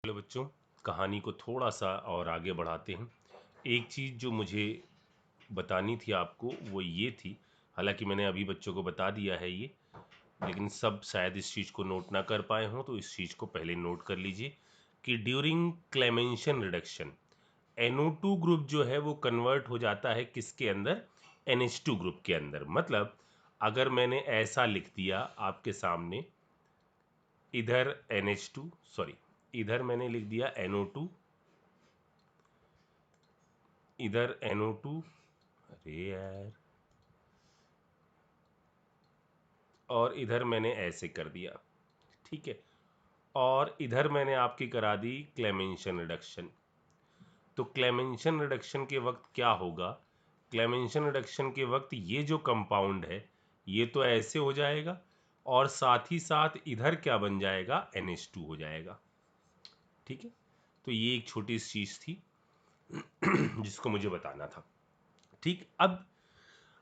Hello बच्चों, कहानी को थोड़ा सा और आगे बढ़ाते हैं। एक चीज़ जो मुझे बतानी थी आपको वो ये थी, हालांकि मैंने अभी बच्चों को बता दिया है ये, लेकिन सब शायद इस चीज़ को नोट ना कर पाए हों, तो इस चीज़ को पहले नोट कर लीजिए कि during Clemmensen reduction NO2 group जो है वो कन्वर्ट हो जाता है किसके अंदर, NH2 ग्रुप के अंदर। मतलब अगर मैंने ऐसा लिख दिया आपके सामने, इधर NH2, सॉरी इधर मैंने लिख दिया NO2, इधर NO2, अरे यार, और इधर मैंने ऐसे कर दिया, ठीक है। और इधर मैंने आपकी करा दी क्लेमेंशन रिडक्शन। तो क्लेमेंशन रिडक्शन के वक्त क्या होगा, क्लेमेंशन रिडक्शन के वक्त ये जो कंपाउंड है ये तो ऐसे हो जाएगा, और साथ ही साथ इधर क्या बन जाएगा, NH2 हो जाएगा, ठीक है। तो ये एक छोटी सी चीज़ थी जिसको मुझे बताना था। ठीक, अब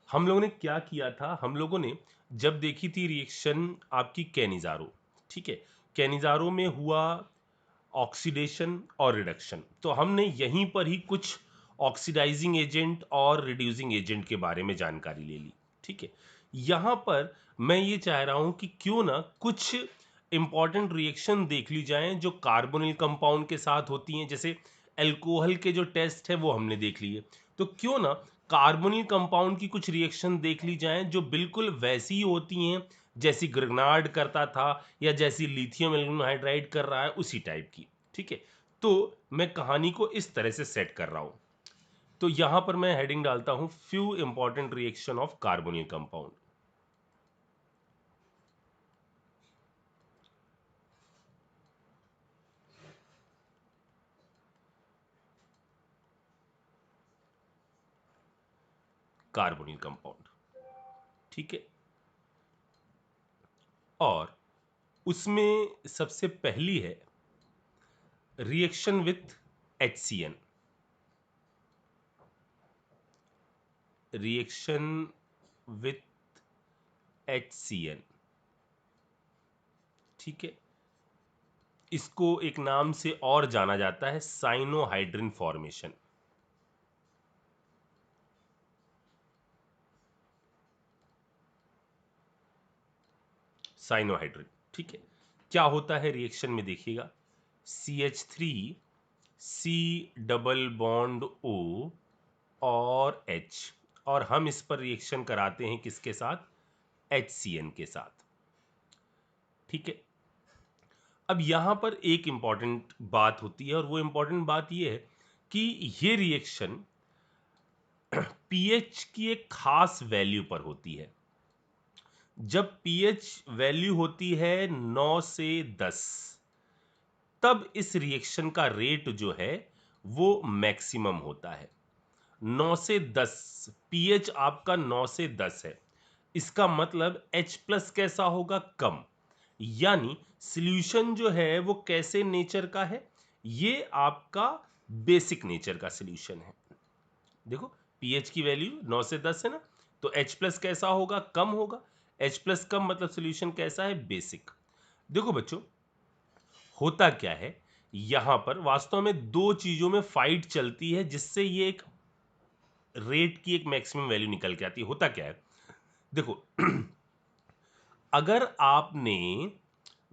हम लोगों ने क्या किया था, हम लोगों ने जब देखी थी रिएक्शन आपकी कैनिजारो, ठीक है, कैनिजारो में हुआ ऑक्सीडेशन और रिडक्शन, तो हमने यहीं पर ही कुछ ऑक्सीडाइजिंग एजेंट और रिड्यूसिंग एजेंट के बारे में जानकारी ले ली, ठीक है। यहाँ पर मैं ये चाह रहा हूँ कि क्यों ना कुछ इंपॉर्टेंट रिएक्शन देख ली जाएं जो कार्बोनिल कंपाउंड के साथ होती हैं। जैसे अल्कोहल के जो टेस्ट है वो हमने देख लिए, तो क्यों ना कार्बोनिल कंपाउंड की कुछ रिएक्शन देख ली जाएं जो बिल्कुल वैसी ही होती हैं जैसी ग्रेनार्ड करता था या जैसी लिथियम एल्यूमिनियम हाइड्राइड कर रहा है, उसी टाइप की, ठीक है। तो मैं कहानी को इस तरह से सेट कर रहा हूं, तो यहां पर मैं हेडिंग डालता हूं few important reaction of carbonyl compound. Carbonyl compound, ठीक है। और उसमें सबसे पहली है reaction with HCN, reaction with HCN, ठीक है। इसको एक नाम से और जाना जाता है साइनोहाइड्रिन फॉर्मेशन। साइनोहाइड्रिन, ठीक है। क्या होता है रिएक्शन में, देखिएगा, CH3 C double bond O और H, और हम इस पर रिएक्शन कराते हैं किसके साथ, HCN के साथ, ठीक है। अब यहां पर एक इंपॉर्टेंट बात होती है, और वो इंपॉर्टेंट बात ये है कि ये रिएक्शन पीएच की एक खास वैल्यू पर होती है। जब पीएच वैल्यू होती है 9 से 10, तब इस रिएक्शन का रेट जो है वो मैक्सिमम होता है। 9 से 10, पीएच आपका 9 से 10 है, इसका मतलब H प्लस कैसा होगा, कम। यानी सॉल्यूशन जो है वो कैसे नेचर का है, ये आपका बेसिक नेचर का सॉल्यूशन है। देखो, पीएच की वैल्यू 9 से 10 है ना, तो H प्लस कैसा होगा, कम होगा। H प्लस कम मतलब सॉल्यूशन कैसा है, बेसिक। देखो बच्चों, होता क्या है, यहां पर वास्तव में दो चीजों में फाइट चलती है जिससे ये एक रेट की एक मैक्सिमम वैल्यू निकल के आती है। होता क्या है, देखो अगर आपने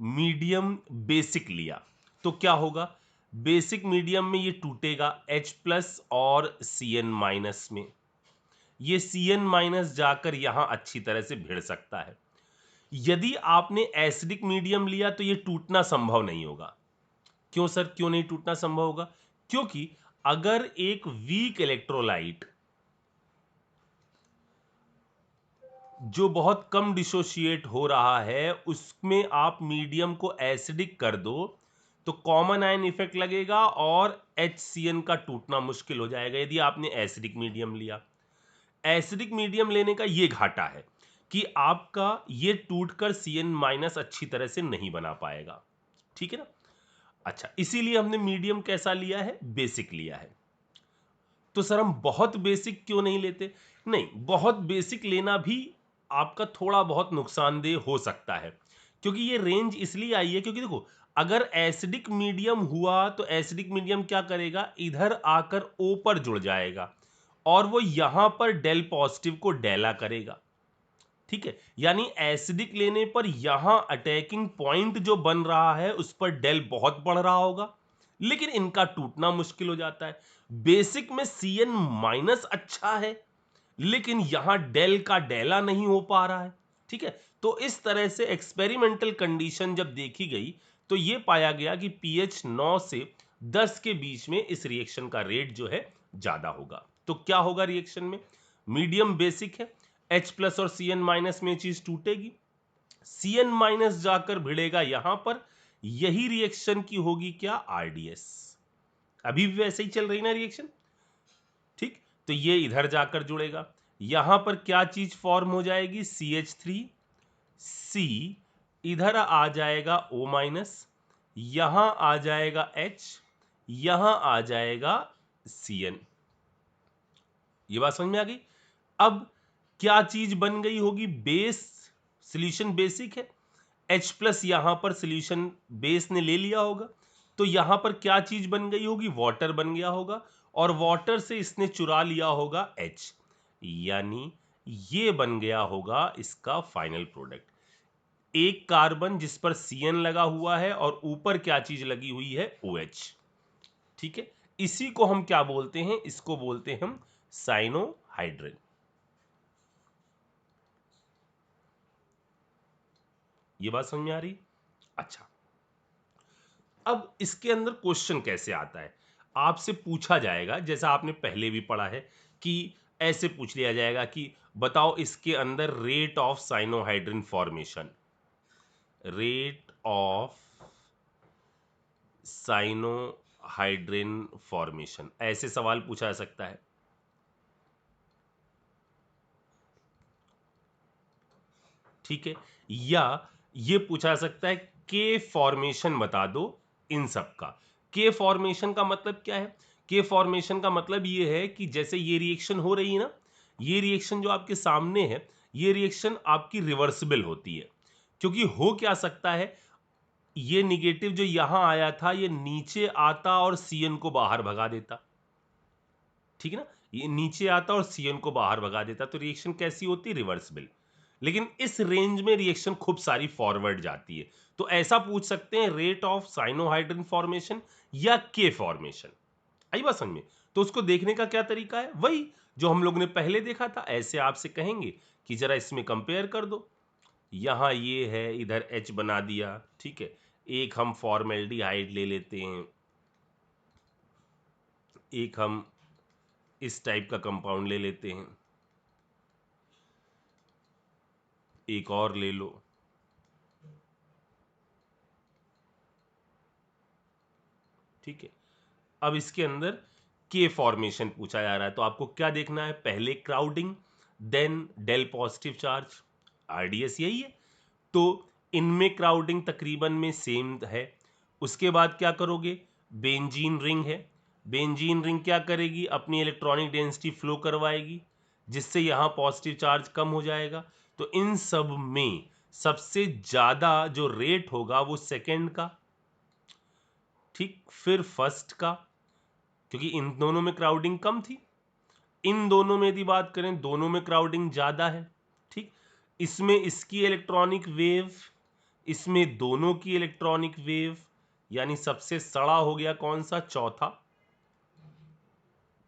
मीडियम बेसिक लिया तो क्या होगा, बेसिक मीडियम में ये टूटेगा H प्लस और Cn माइनस में, ये Cn माइनस जाकर यहां अच्छी तरह से भिड़ सकता है। यदि आपने एसिडिक मीडियम लिया तो ये टूटना संभव नहीं होगा। क्यों सर, क्यों नहीं टूटना संभव होगा, क्योंकि अगर एक वीक इलेक्ट्रोलाइट जो बहुत कम डिसोशिएट हो रहा है उसमें आप मीडियम को एसिडिक कर दो तो कॉमन आयन इफेक्ट लगेगा और HCN का टूटना मुश्किल हो जाएगा यदि आपने एसिडिक मीडियम लिया। एसिडिक मीडियम लेने का ये घाटा है कि आपका ये टूटकर Cn माइनस अच्छी तरह से नहीं बना पाएगा, ठीक है ना। अच्छा, इसीलिए हमने मीडियम कैसा लिया है, बेसिक लिया है। तो सर हम बहुत बेसिक क्यों नहीं लेते, नहीं, बहुत बेसिक लेना भी आपका थोड़ा बहुत नुकसानदेह हो सकता है, क्योंकि ये रेंज इसलिए आई है क्योंकि देखो अगर एसिडिक मीडियम हुआ तो एसिडिक मीडियम क्या करेगा, इधर आकर O पर जुड़ जाएगा और वो यहां पर डेल पॉजिटिव को डेला करेगा। ठीक है, यानी एसिडिक लेने पर यहां अटैकिंग पॉइंट जो बन रहा है उस पर डेल बहुत बढ़ रहा होगा, लेकिन इनका टूटना मुश्किल हो जाता है। बेसिक में CN माइनस अच्छा है, लेकिन यहां डेल का डेला नहीं हो पा रहा है। ठीक है, तो इस तरह से एक्सपेरिमेंटल कंडीशन जब देखी गई तो यह पाया गया कि pH 9 से 10 के बीच में इस रिएक्शन का रेट जो है ज्यादा होगा। तो क्या होगा रिएक्शन में, मीडियम बेसिक है, H प्लस और CN माइनस में चीज टूटेगी, CN माइनस जाकर भिड़ेगा यहां पर, यही रिएक्शन की होगी क्या, RDS। अभी भी वैसे ही चल रही ना रिएक्शन। ठीक, तो ये इधर जाकर जुड़ेगा, यहां पर क्या चीज फॉर्म हो जाएगी, CH3, C इधर आ जाएगा O माइनस, यहां आ जाएगा H, यहां आ जाएगा CN। ये बात समझ में आ गई। अब क्या चीज बन गई होगी, बेस, सॉल्यूशन बेसिक है, H प्लस यहां पर सॉल्यूशन बेस ने ले लिया होगा, तो यहां पर क्या चीज बन गई होगी, वाटर बन गया होगा, और वाटर से इसने चुरा लिया होगा H, यानी ये बन गया होगा इसका फाइनल प्रोडक्ट। एक कार्बन जिस पर CN लगा हुआ है और ऊपर क्या चीज लगी हुई है, OH। ठीक है, इसी को हम क्या बोलते हैं, इसको बोलते हैं हम साइनोहाइड्रिन। ये बात समझ में आ रही। अच्छा, अब इसके अंदर क्वेश्चन कैसे आता है, आपसे पूछा जाएगा, जैसा आपने पहले भी पढ़ा है कि ऐसे पूछ लिया जाएगा कि बताओ इसके अंदर rate of cyanohydrin formation, rate of cyanohydrin formation, ऐसे सवाल पूछा जा सकता है। ठीक है, या ये पूछा जा सकता है के फॉर्मेशन बता दो इन सब का। के फॉर्मेशन का मतलब क्या है, के फॉर्मेशन का मतलब ये है कि जैसे ये रिएक्शन हो रही है ना, ये रिएक्शन जो आपके सामने है, ये रिएक्शन आपकी रिवर्सिबल होती है, क्योंकि हो क्या सकता है, ये निगेटिव जो यहां आया था ये नीचे आता और CN को बाहर भगा देता। ठीक है ना, ये नीचे आता और CN को बाहर भगा देता, तो रिएक्शन कैसी होती, रिवर्सिबल। लेकिन इस रेंज में रिएक्शन खूब सारी फॉरवर्ड जाती है, तो ऐसा पूछ सकते हैं रेट ऑफ साइनोहाइड्रिन फॉर्मेशन या के फॉर्मेशन। आई बात समझ में। तो उसको देखने का क्या तरीका है, वही जो हम लोग ने पहले देखा था, ऐसे आपसे कहेंगे कि जरा इसमें कंपेयर कर दो, यहां ये है, इधर H बना दिया। ठीक है, एक हम फॉर्मेल्डिहाइड ले लेते हैं, एक हम इस टाइप का कंपाउंड ले लेते हैं, एक और ले लो। ठीक है, अब इसके अंदर के फॉर्मेशन पूछा जा रहा है, तो आपको क्या देखना है, पहले crowding, then del positive charge, RDS यही है। तो इनमें क्राउडिंग तकरीबन में सेम है। उसके बाद क्या करोगे, बेंजीन रिंग है, बेंजीन रिंग क्या करेगी, अपनी इलेक्ट्रॉनिक डेंसिटी फ्लो करवाएगी, जिससे यहां पॉजिटिव चार्ज कम हो जाएगा। तो इन सब में सबसे ज्यादा जो रेट होगा वो सेकेंड का, ठीक, फिर फर्स्ट का, क्योंकि इन दोनों में क्राउडिंग कम थी। इन दोनों में यदि बात करें, दोनों में क्राउडिंग ज्यादा है। ठीक, इसमें इसकी इलेक्ट्रॉनिक वेव, इसमें दोनों की इलेक्ट्रॉनिक वेव, यानी सबसे सड़ा हो गया कौन सा, चौथा,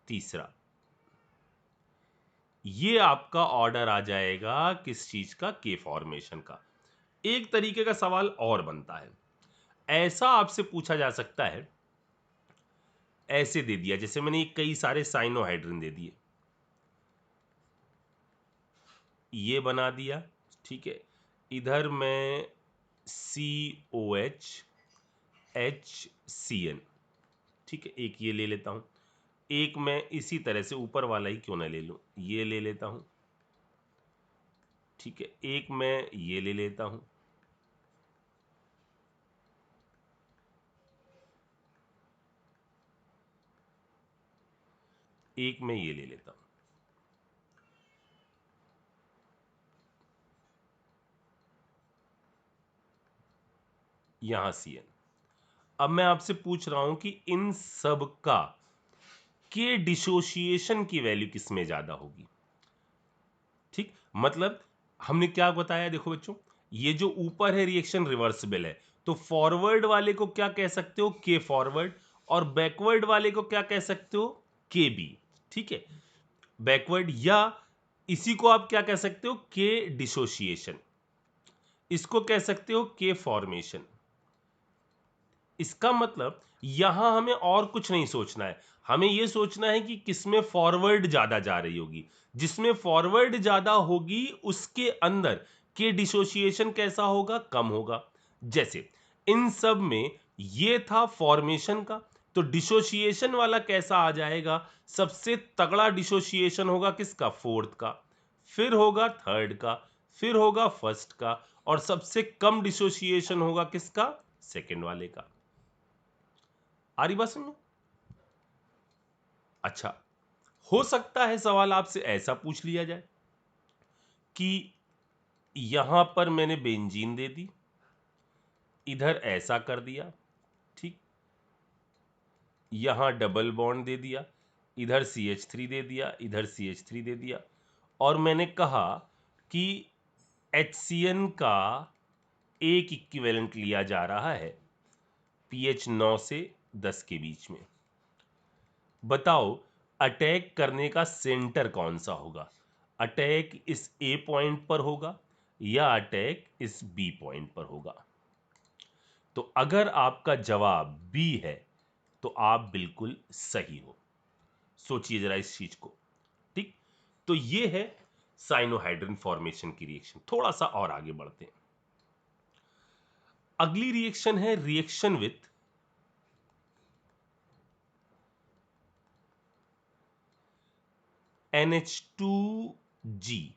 तीसरा। ये आपका ऑर्डर आ जाएगा किस चीज का, के फॉर्मेशन का। एक तरीके का सवाल और बनता है, ऐसा आपसे पूछा जा सकता है, ऐसे दे दिया, जैसे मैंने कई सारे साइनोहाइड्रिन दे दिए, ये बना दिया। ठीक है, इधर मैं COH HCN, ठीक है, एक ये ले लेता हूं, एक मैं इसी तरह से ऊपर वाला ही क्यों ना ले लूं, ये ले लेता हूं। ठीक है, एक मैं ये ले लेता हूं, एक मैं ये ले लेता हूं, यहां CN। अब मैं आपसे पूछ रहा हूं कि इन सब का के डिसोसिएशन की वैल्यू किसमें ज्यादा होगी। ठीक, मतलब हमने क्या बताया, देखो बच्चों, ये जो ऊपर है रिएक्शन रिवर्सिबल है, तो फॉरवर्ड वाले को क्या कह सकते हो, के फॉरवर्ड, और बैकवर्ड वाले को क्या कह सकते हो, के बी। ठीक है, बैकवर्ड, या इसी को आप क्या कह सकते हो, के डिसोसिएशन, इसको कह सकते हो के फॉर्मेशन। इसका मतलब यहां हमें और कुछ नहीं सोचना है, हमें यह सोचना है कि किसमें फॉरवर्ड ज्यादा जा रही होगी। जिसमें फॉरवर्ड ज्यादा होगी उसके अंदर के डिसोसिएशन कैसा होगा, कम होगा। जैसे इन सब में ये था फॉर्मेशन का, तो डिसोसिएशन वाला कैसा आ जाएगा, सबसे तगड़ा डिसोसिएशन होगा किसका, फोर्थ का, फिर होगा थर्ड का, फिर होगा फर्स्ट का, और सबसे कम डिसोसिएशन होगा किसका, सेकंड वाले का। आ रही बात समझ में? अच्छा, हो सकता है सवाल आपसे ऐसा पूछ लिया जाए कि यहां पर मैंने बेंजीन दे दी, इधर ऐसा कर दिया, ठीक, यहां डबल बॉन्ड दे दिया, इधर CH3 दे दिया, इधर CH3 दे दिया, और मैंने कहा कि HCN का एक इक्विवेलेंट लिया जा रहा है pH 9 से 10 के बीच में। बताओ अटैक करने का सेंटर कौन सा होगा, अटैक इस ए पॉइंट पर होगा या अटैक इस बी पॉइंट पर होगा। तो अगर आपका जवाब बी है तो आप बिल्कुल सही हो। सोचिए जरा इस चीज को। ठीक, तो ये है साइनोहाइड्रिन फॉर्मेशन की रिएक्शन। थोड़ा सा और आगे बढ़ते हैं। अगली रिएक्शन है रिएक्शन विथ NH2G।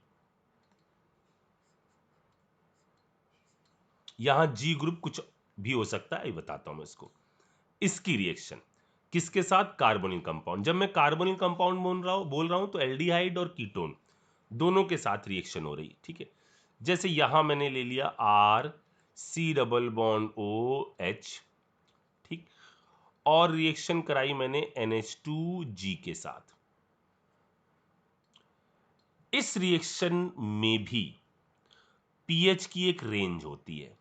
यहां जी ग्रुप कुछ भी हो सकता है, बताता हूं मैं इसको। इसकी रिएक्शन किसके साथ, कार्बोनिल कंपाउंड। जब मैं कार्बोनिल कंपाउंड बोल रहा हूं तो एल्डिहाइड और कीटोन दोनों के साथ रिएक्शन हो रही। ठीक है, जैसे यहां मैंने ले लिया RC डबल बॉन्ड OH, ठीक, और रिएक्शन कराई मैंने NH2G के साथ। इस रिएक्शन में भी पीएच की एक रेंज होती है।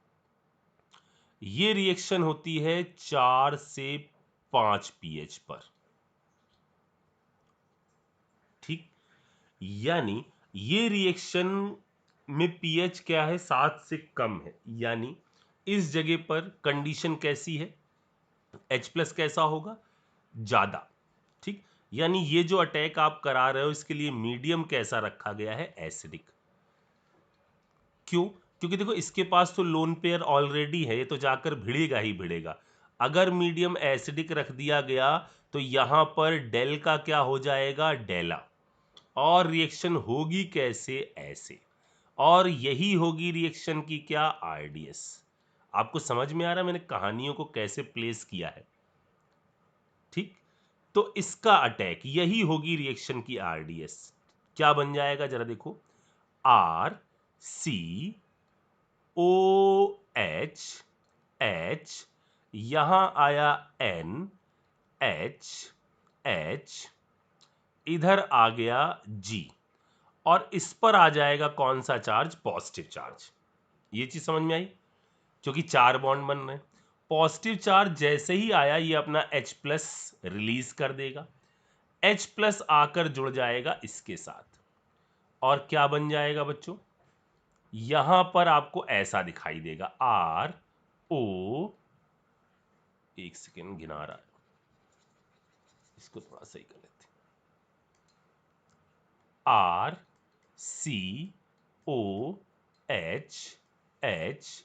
ये रिएक्शन होती है 4 से 5 पीएच पर। ठीक, यानी ये रिएक्शन में पीएच क्या है, 7 से कम है, यानी इस जगह पर कंडीशन कैसी है, H+ कैसा होगा, ज्यादा। ठीक, यानी ये जो अटैक आप करा रहे हो इसके लिए मीडियम कैसा रखा गया है, एसिडिक। क्यों, क्योंकि देखो इसके पास तो लोन पेयर ऑलरेडी है, ये तो जाकर भिड़ेगा ही भिड़ेगा। अगर मीडियम एसिडिक रख दिया गया तो यहां पर डेल का क्या हो जाएगा, डेला, और रिएक्शन होगी कैसे, ऐसे, और यही होगी रिएक्शन की क्या, आरडीएस। आपको समझ में आ रहा है मैंने कहानियों को कैसे प्लेस किया है। ठीक, तो इसका अटैक यही होगी रिएक्शन की आरडीएस। क्या बन जाएगा जरा देखो, RCOH, यहां आया NH, इधर आ गया G, और इस पर आ जाएगा कौन सा चार्ज, पॉजिटिव चार्ज। ये चीज समझ में आई, क्योंकि 4 बॉन्ड बन रहे हैं। पॉजिटिव चार्ज जैसे ही आया ये अपना H+ रिलीज कर देगा, H+ आकर जुड़ जाएगा इसके साथ, और क्या बन जाएगा बच्चों, यहां पर आपको ऐसा दिखाई देगा, RO, एक सेकेंड गिना रहा है, इसको थोड़ा सही कर लेते हैं, RCOH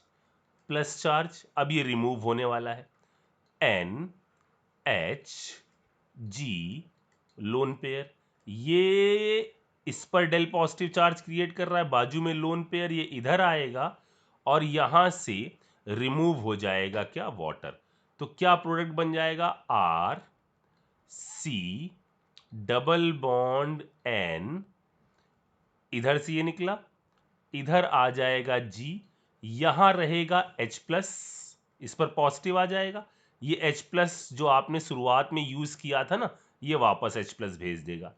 प्लस चार्ज, अब ये रिमूव होने वाला है, NHG लोन पेयर, ये इस पर डेल पॉजिटिव चार्ज क्रिएट कर रहा है, बाजू में लोन पेयर, ये इधर आएगा और यहां से रिमूव हो जाएगा क्या, वाटर। तो क्या प्रोडक्ट बन जाएगा, RC डबल बॉन्ड N, इधर से ये निकला, इधर आ जाएगा G, यहां रहेगा H+, इस पर पॉजिटिव आ जाएगा, ये H+ जो आपने शुरुआत में यूज किया था ना, ये वापस H+ भेज देगा।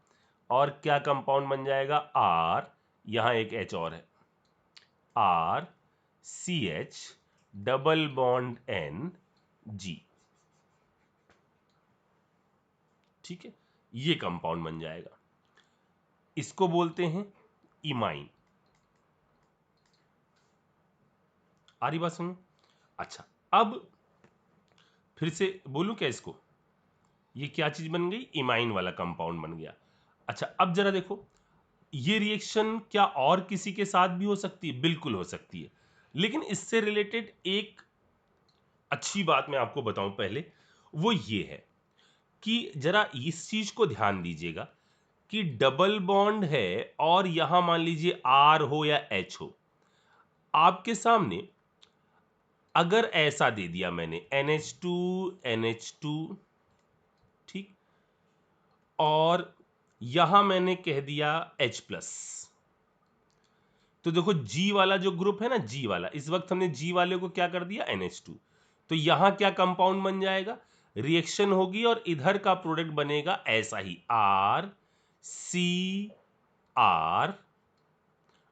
और क्या कंपाउंड बन जाएगा? R, यहां एक H और है, RCH डबल बॉन्ड NG। ठीक है, ये कंपाउंड बन जाएगा। इसको बोलते हैं इमाइन। आ रही बात सुनो? अच्छा, अब फिर से बोलूं क्या इसको? ये क्या चीज बन गई? इमाइन वाला कंपाउंड बन गया। अच्छा, अब जरा देखो, ये रिएक्शन क्या और किसी के साथ भी हो सकती है? बिल्कुल हो सकती है, लेकिन इससे रिलेटेड एक अच्छी बात मैं आपको बताऊं पहले, वो ये है कि जरा इस चीज को ध्यान दीजिएगा कि डबल बॉन्ड है और यहां मान लीजिए आर हो या एच हो, आपके सामने अगर ऐसा दे दिया मैंने NH2 NH2, ठीक, और यहां मैंने कह दिया H+, तो देखो G वाला जो ग्रुप है ना, G वाला, इस वक्त हमने G वाले को क्या कर दिया? NH2। तो यहां क्या कंपाउंड बन जाएगा? रिएक्शन होगी और इधर का प्रोडक्ट बनेगा ऐसा ही, RCR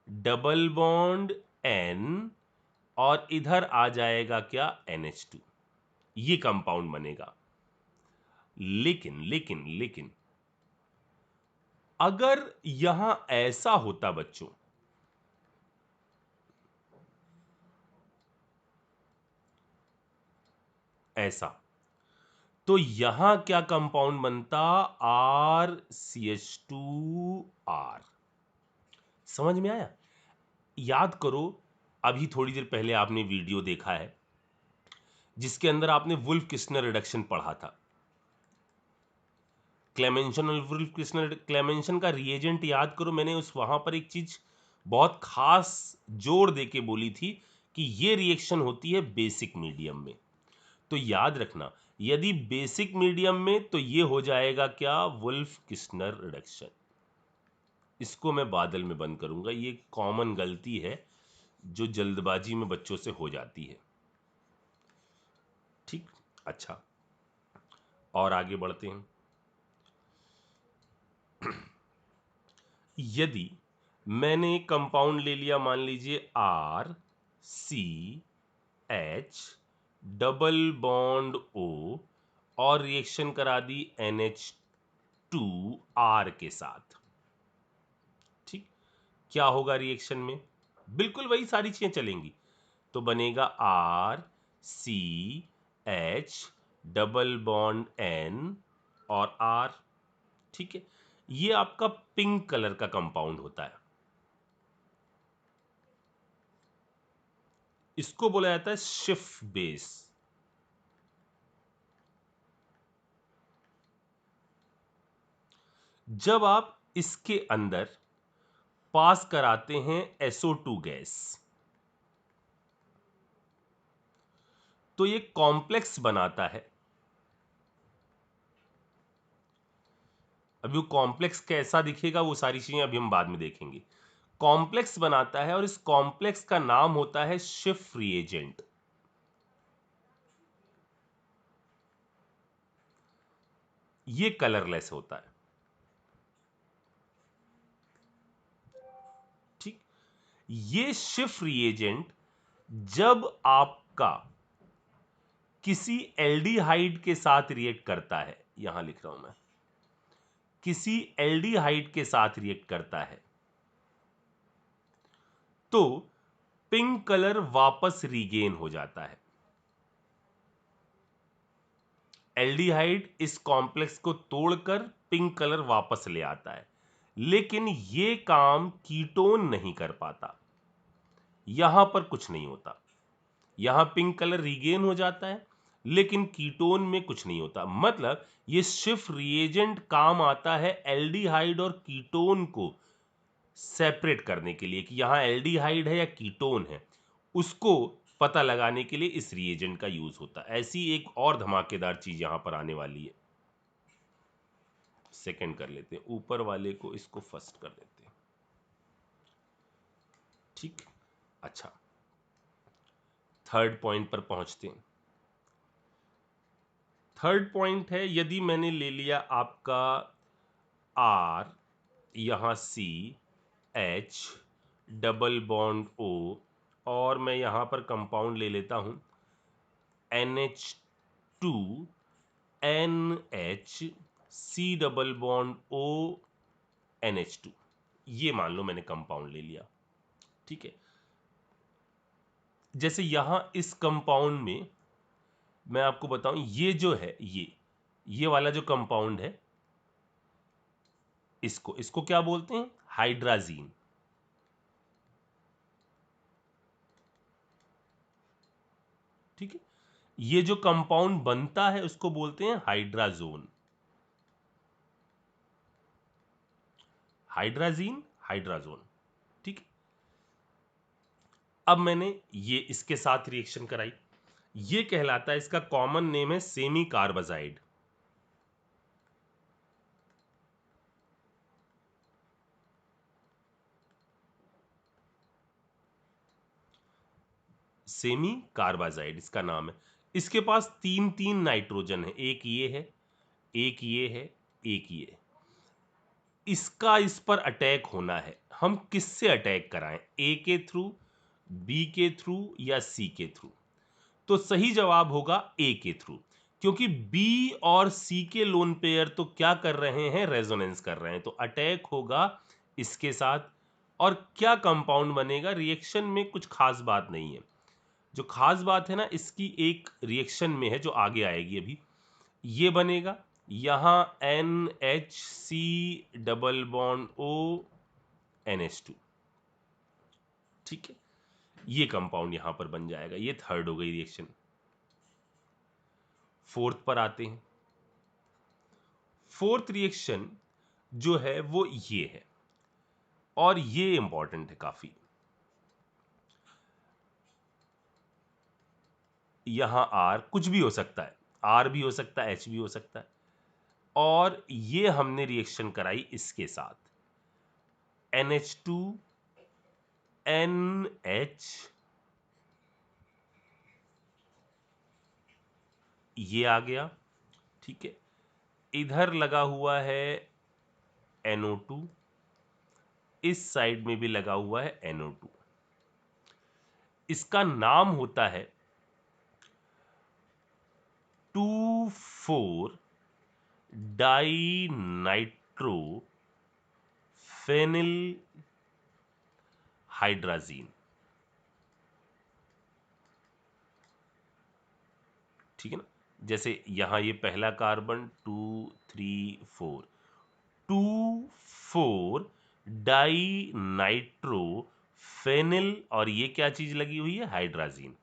डबल बॉन्ड N, और इधर आ जाएगा क्या? NH2। ये कंपाउंड बनेगा। लेकिन लेकिन लेकिन अगर यहां ऐसा होता बच्चों, ऐसा, तो यहां क्या कंपाउंड बनता? RCH2R। समझ में आया? याद करो, अभी थोड़ी देर पहले आपने वीडियो देखा है जिसके अंदर आपने वुल्फ किस्नर रिडक्शन पढ़ा था। क्लेमेंशन और वुल्फ किस्नर क्लेमेंशन का रिएजेंट याद करो, मैंने उस वहां पर एक चीज बहुत खास जोर देके बोली थी कि ये रिएक्शन होती है बेसिक मीडियम में। तो याद रखना, यदि बेसिक मीडियम में तो ये हो जाएगा क्या? Wolff Kishner reduction. इसको मैं बादल में बंद करूंगा, ये कॉमन गलती है जो जल्दबाजी में बच्चों से हो जाती है। ठीक, अच्छा, और आगे बढ़ते हैं। यदि मैंने कंपाउंड ले लिया, मान लीजिए RCH डबल बॉन्ड O, और रिएक्शन करा दी NH2R के साथ, ठीक, क्या होगा रिएक्शन में? बिल्कुल वही सारी चीजें चलेंगी। तो बनेगा RCH डबल बॉन्ड N और R। ठीक है, ये आपका पिंक कलर का कंपाउंड होता है, इसको बोला जाता है शिफ बेस। जब आप इसके अंदर पास कराते हैं SO2 गैस, तो ये कॉम्प्लेक्स बनाता है। अभी वो कॉम्प्लेक्स कैसा दिखेगा वो सारी चीजें अभी हम बाद में देखेंगे। कॉम्प्लेक्स बनाता है और इस कॉम्प्लेक्स का नाम होता है शिफ रिएजेंट। ये कलरलेस होता है, ठीक। ये शिफ रिएजेंट जब आपका किसी एल्डिहाइड के साथ रिएक्ट करता है, यहां लिख रहा हूं मैं, किसी एल्डिहाइड के साथ रिएक्ट करता है, तो पिंक कलर वापस रीगेन हो जाता है। एल्डिहाइड इस कॉम्प्लेक्स को तोड़कर पिंक कलर वापस ले आता है, लेकिन यह काम कीटोन नहीं कर पाता। यहां पर कुछ नहीं होता, यहां पिंक कलर रीगेन हो जाता है, लेकिन कीटोन में कुछ नहीं होता। मतलब ये शिफ रिएजेंट काम आता है एल्डिहाइड और कीटोन को सेपरेट करने के लिए कि यहां एल्डिहाइड है या कीटोन है, उसको पता लगाने के लिए इस रिएजेंट का यूज होता है। ऐसी एक और धमाकेदार चीज यहां पर आने वाली है। सेकंड कर लेते हैं, ऊपर वाले को इसको फर्स्ट कर देते हैं, ठीक। अच्छा, थर्ड पॉइंट पर पहुंचते हैं। थर्ड पॉइंट है, यदि मैंने ले लिया आपका R, यहाँ C, H, double bond O, और मैं यहाँ पर कंपाउंड ले लेता हूँ NH2 NH C double bond O NH2, ये मान लो मैंने कंपाउंड ले लिया। ठीक है, जैसे यहां इस कंपाउंड में मैं आपको बताऊं, ये जो है ये वाला जो कंपाउंड है, इसको इसको क्या बोलते हैं? हाइड्राजीन। ठीक है, ये जो कंपाउंड बनता है उसको बोलते हैं हाइड्राजोन। Hydrazine, hydrazone. ठीक है, अब मैंने ये इसके साथ रिएक्शन कराई, ये कहलाता है, इसका कॉमन नेम है सेमी कार्बाजाइड। सेमी कार्बाजाइड इसका नाम है। इसके पास तीन तीन नाइट्रोजन है, एक ये है, एक ये है, एक ये है। इसका इस पर अटैक होना है, हम किससे अटैक कराएं? ए के थ्रू, बी के थ्रू या सी के थ्रू? तो सही जवाब होगा ए के थ्रू, क्योंकि बी और सी के लोन पेयर तो क्या कर रहे हैं? रेजोनेंस कर रहे हैं, तो अटैक होगा इसके साथ। और क्या कंपाउंड बनेगा? रिएक्शन में कुछ खास बात नहीं है, जो खास बात है ना, इसकी एक रिएक्शन में है जो आगे आएगी अभी, ये बनेगा यहां NHC double bond O NH2। ठीक है, ये कंपाउंड यहां पर बन जाएगा, ये थर्ड हो गई रिएक्शन। फोर्थ पर आते हैं। फोर्थ रिएक्शन जो है वो ये है, और ये इंपॉर्टेंट है काफी। यहां R कुछ भी हो सकता है, R भी हो सकता है, H भी हो सकता है, और ये हमने रिएक्शन कराई इसके साथ, NH2 NH, ये आ गया। ठीक है, इधर लगा हुआ है NO2, इस साइड में भी लगा हुआ है NO2। इसका नाम होता है 2,4 डाई नाइट्रो फेनिल हाइड्राजीन। ठीक है ना, जैसे यहां ये पहला कार्बन 2 3 4, 2,4 डाई नाइट्रो फेनिल, और ये क्या चीज लगी हुई है? हाइड्राजीन।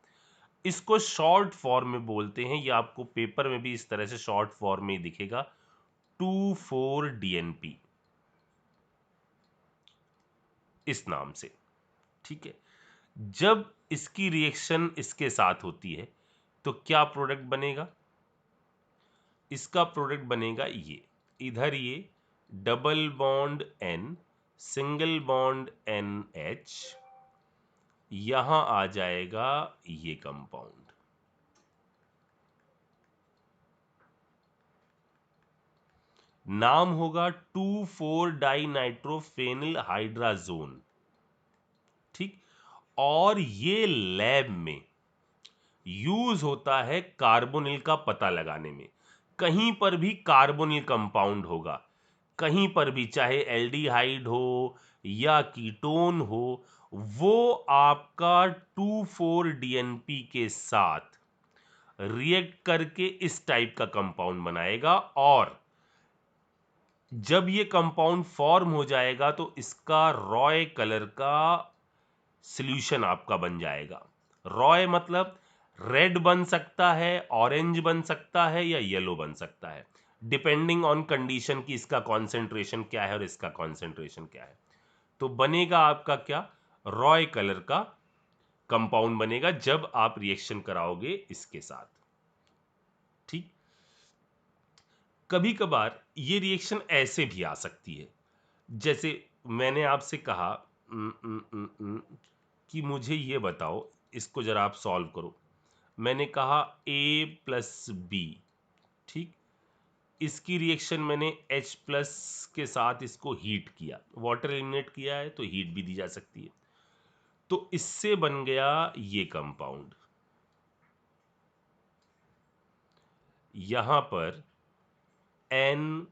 इसको शॉर्ट फॉर्म में बोलते हैं, ये आपको पेपर में भी इस तरह से शॉर्ट फॉर्म में ही दिखेगा, 2,4-DNP, इस नाम से। ठीक है, जब इसकी रिएक्शन इसके साथ होती है तो क्या प्रोडक्ट बनेगा? इसका प्रोडक्ट बनेगा ये, इधर ये double bond N, single bond NH, यहां आ जाएगा ये कंपाउंड, नाम होगा 2,4 डाई नाइट्रोफेनिल हाइड्राजोन। ठीक, और ये लैब में यूज होता है कार्बोनिल का पता लगाने में। कहीं पर भी कार्बोनिल कंपाउंड होगा, कहीं पर भी, चाहे एल्डिहाइड हो या कीटोन हो, वो आपका 2,4-DNP के साथ रिएक्ट करके इस टाइप का कंपाउंड बनाएगा, और जब ये कंपाउंड फॉर्म हो जाएगा तो इसका रॉय कलर का सॉल्यूशन आपका बन जाएगा। रॉय मतलब रेड बन सकता है, ऑरेंज बन सकता है, या येलो बन सकता है, डिपेंडिंग ऑन कंडीशन की इसका कॉन्सेंट्रेशन क्या है और इसका कॉन्सेंट्रेशन क्या है। तो बनेगा आपका क्या? रॉय कलर का कंपाउंड बनेगा जब आप रिएक्शन कराओगे इसके साथ। ठीक, कभी कभार ये रिएक्शन ऐसे भी आ सकती है, जैसे मैंने आपसे कहा कि मुझे ये बताओ, इसको जरा आप सॉल्व करो। मैंने कहा A + B, ठीक, इसकी रिएक्शन मैंने H प्लस के साथ इसको हीट किया, वाटर एलिमिनेट किया है तो हीट भी दी जा सकती है, तो इससे बन गया ये कंपाउंड। यहां पर N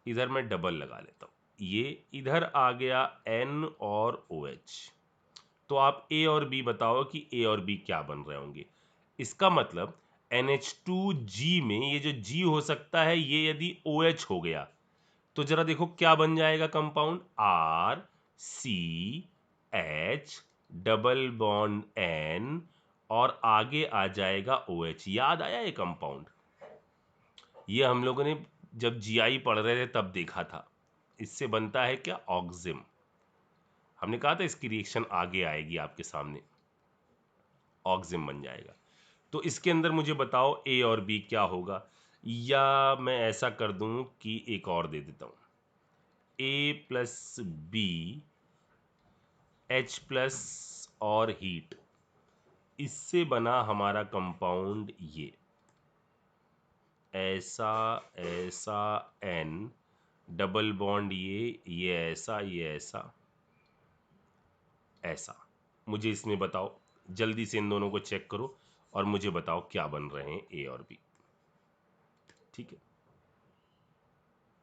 इधर मैं डबल लगा लेता हूं, ये इधर आ गया N और OH। तो आप A और B बताओ कि A और B क्या बन रहे होंगे। इसका मतलब NH2G में ये जो G हो सकता है, ये यदि OH हो गया तो जरा देखो क्या बन जाएगा compound, RCH double bond N और आगे आ जाएगा OH। याद आया ये कंपाउंड? ये हम लोगों ने जब जीआई पढ़ रहे थे तब देखा था। इससे बनता है क्या, ऑक्सिम। हमने कहा था इसकी रिएक्शन आगे आएगी आपके सामने, ऑक्सिम बन जाएगा। तो इसके अंदर मुझे बताओ ए और बी क्या होगा, या मैं ऐसा कर दूं कि एक और दे देता हूं, ए प्लस बी एच प्लस और हीट, इससे बना हमारा कंपाउंड ये, ऐसा ऐसा एन डबल बॉन्ड ये ऐसा ये ऐसा ऐसा। मुझे इसमें बताओ, जल्दी से इन दोनों को चेक करो और मुझे बताओ क्या बन रहे हैं ए और बी। ठीक है।